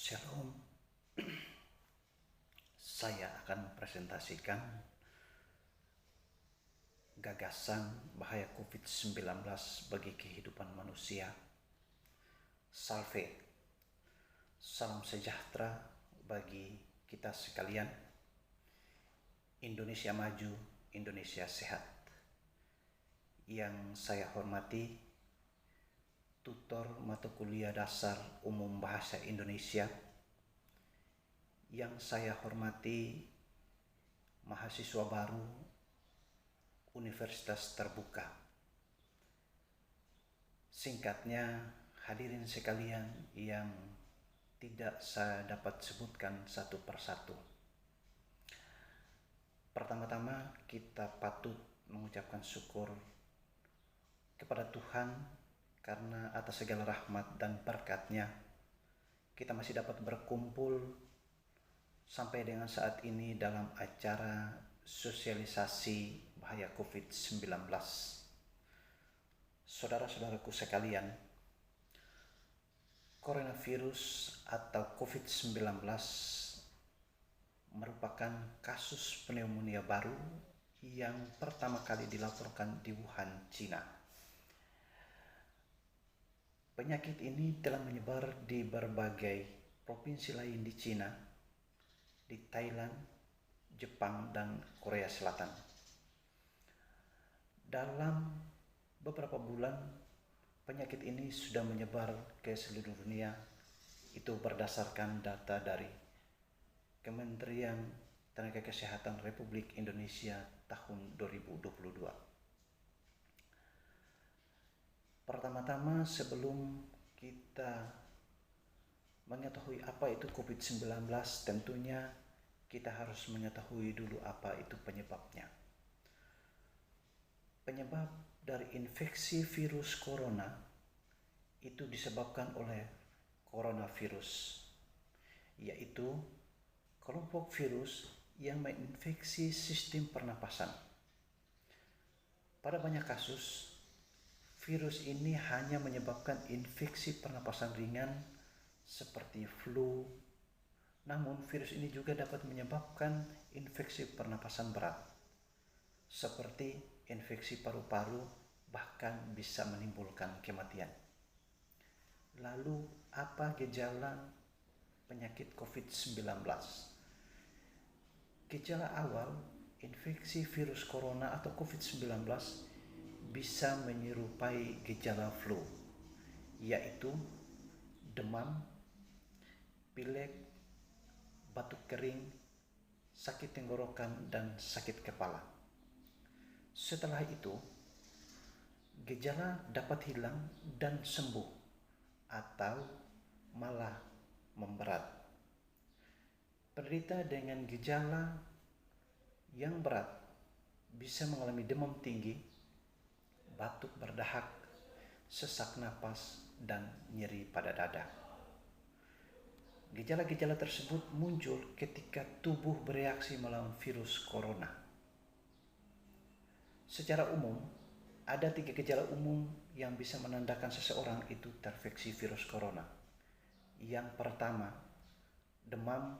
Shalom, saya akan presentasikan gagasan bahaya COVID-19 bagi kehidupan manusia. Salve, salam sejahtera bagi kita sekalian. Indonesia maju, Indonesia sehat. Yang saya hormati, tutor mata kuliah dasar umum bahasa Indonesia. Yang saya hormati, mahasiswa baru Universitas Terbuka. Singkatnya, hadirin sekalian yang tidak saya dapat sebutkan satu persatu. Pertama-tama kita patut mengucapkan syukur kepada Tuhan karena atas segala rahmat dan berkat-Nya kita masih dapat berkumpul sampai dengan saat ini dalam acara sosialisasi bahaya COVID-19. Saudara-saudaraku sekalian, coronavirus atau COVID-19 merupakan kasus pneumonia baru yang pertama kali dilaporkan di Wuhan, Cina. Penyakit ini telah menyebar di berbagai provinsi lain di Cina, di Thailand, Jepang, dan Korea Selatan. Dalam beberapa bulan, penyakit ini sudah menyebar ke seluruh dunia. Itu berdasarkan data dari Kementerian Tenaga Kesehatan Republik Indonesia tahun 2022. Pertama-tama, sebelum kita mengetahui apa itu COVID-19, tentunya kita harus mengetahui dulu apa itu penyebabnya. Penyebab dari infeksi virus corona itu disebabkan oleh coronavirus, yaitu kelompok virus yang menginfeksi sistem pernapasan. Pada banyak kasus, virus ini hanya menyebabkan infeksi pernapasan ringan seperti flu. Namun virus ini juga dapat menyebabkan infeksi pernapasan berat seperti infeksi paru-paru, bahkan bisa menimbulkan kematian. Lalu apa gejala penyakit COVID-19? Gejala awal infeksi virus corona atau COVID-19 bisa menyerupai gejala flu, yaitu demam, pilek, batuk kering, sakit tenggorokan, dan sakit kepala. Setelah itu, gejala dapat hilang dan sembuh atau malah memberat. Penderita dengan gejala yang berat bisa mengalami demam tinggi, batuk berdahak, sesak napas, dan nyeri pada dada. Gejala-gejala tersebut muncul ketika tubuh bereaksi melawan virus corona. Secara umum, ada 3 gejala umum yang bisa menandakan seseorang itu terinfeksi virus corona. Yang pertama, demam.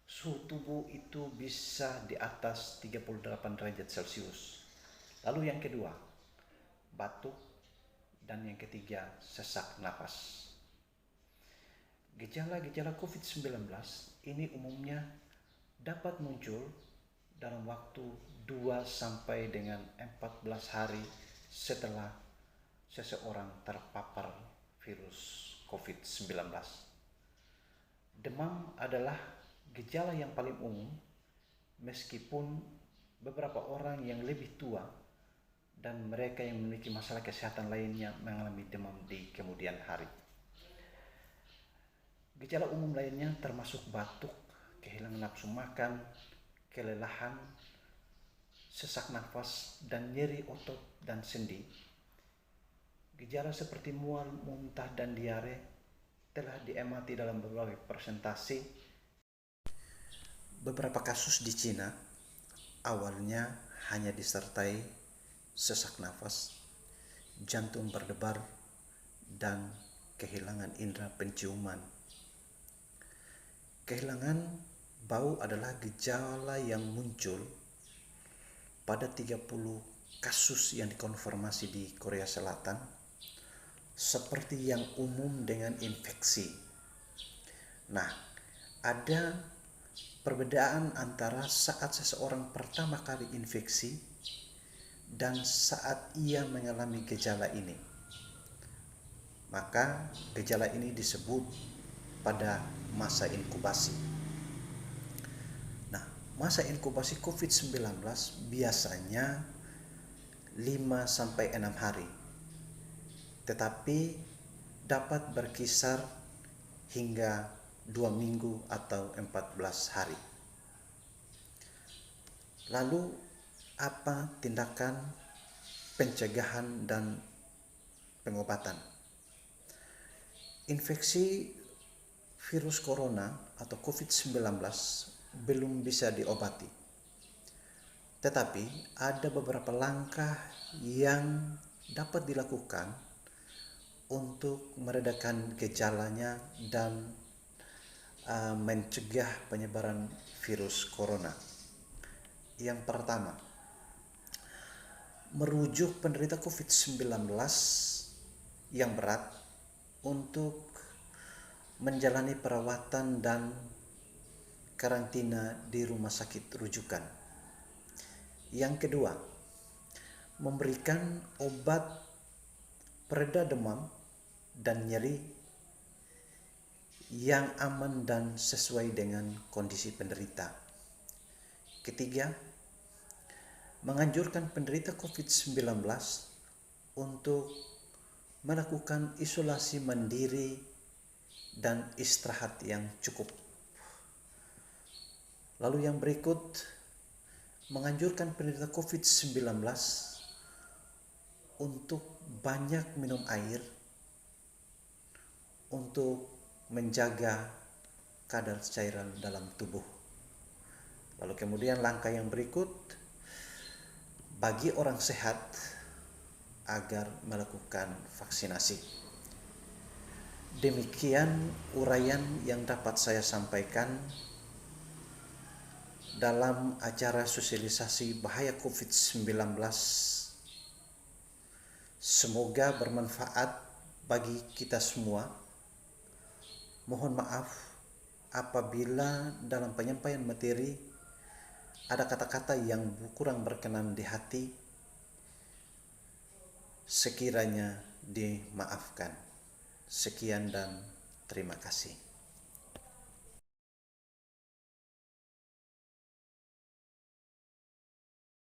Suhu tubuh itu bisa di atas 38 derajat Celcius. Lalu yang kedua, batuk, dan yang ketiga, sesak napas. Gejala-gejala COVID-19 ini umumnya dapat muncul dalam waktu 2 sampai dengan 14 hari setelah seseorang terpapar virus COVID-19. Demam adalah gejala yang paling umum, meskipun beberapa orang yang lebih tua dan mereka yang memiliki masalah kesehatan lainnya mengalami demam di kemudian hari. Gejala umum lainnya termasuk batuk, kehilangan nafsu makan, kelelahan, sesak nafas, dan nyeri otot dan sendi. Gejala seperti mual, muntah, dan diare telah diamati dalam berbagai presentasi. Beberapa kasus di Cina awalnya hanya disertai sesak nafas, jantung berdebar, dan kehilangan indera penciuman. kehilangan bau adalah gejala yang muncul pada 30 kasus yang dikonfirmasi di Korea Selatan, seperti yang umum dengan infeksi. Nah, ada perbedaan antara saat seseorang pertama kali infeksi dan saat ia mengalami gejala ini. Maka gejala ini disebut pada masa inkubasi. Nah, masa inkubasi COVID-19 biasanya 5-6 hari, tetapi dapat berkisar hingga 2 minggu atau 14 hari. Lalu apa tindakan pencegahan dan pengobatan? Infeksi virus corona atau COVID-19 belum bisa diobati. Tetapi ada beberapa langkah yang dapat dilakukan untuk meredakan gejalanya dan mencegah penyebaran virus corona. Yang pertama, merujuk penderita COVID-19 yang berat untuk menjalani perawatan dan karantina di rumah sakit rujukan. Yang kedua, memberikan obat pereda demam dan nyeri yang aman dan sesuai dengan kondisi penderita. Ketiga, menganjurkan penderita COVID-19 untuk melakukan isolasi mandiri dan istirahat yang cukup. Lalu yang berikut, menganjurkan penderita COVID-19 untuk banyak minum air untuk menjaga kadar cairan dalam tubuh. Lalu kemudian langkah yang berikut, bagi orang sehat agar melakukan vaksinasi. Demikian uraian yang dapat saya sampaikan dalam acara sosialisasi bahaya COVID-19. Semoga bermanfaat bagi kita semua. Mohon maaf apabila dalam penyampaian materi ada kata-kata yang kurang berkenan di hati. Sekiranya dimaafkan. Sekian dan terima kasih.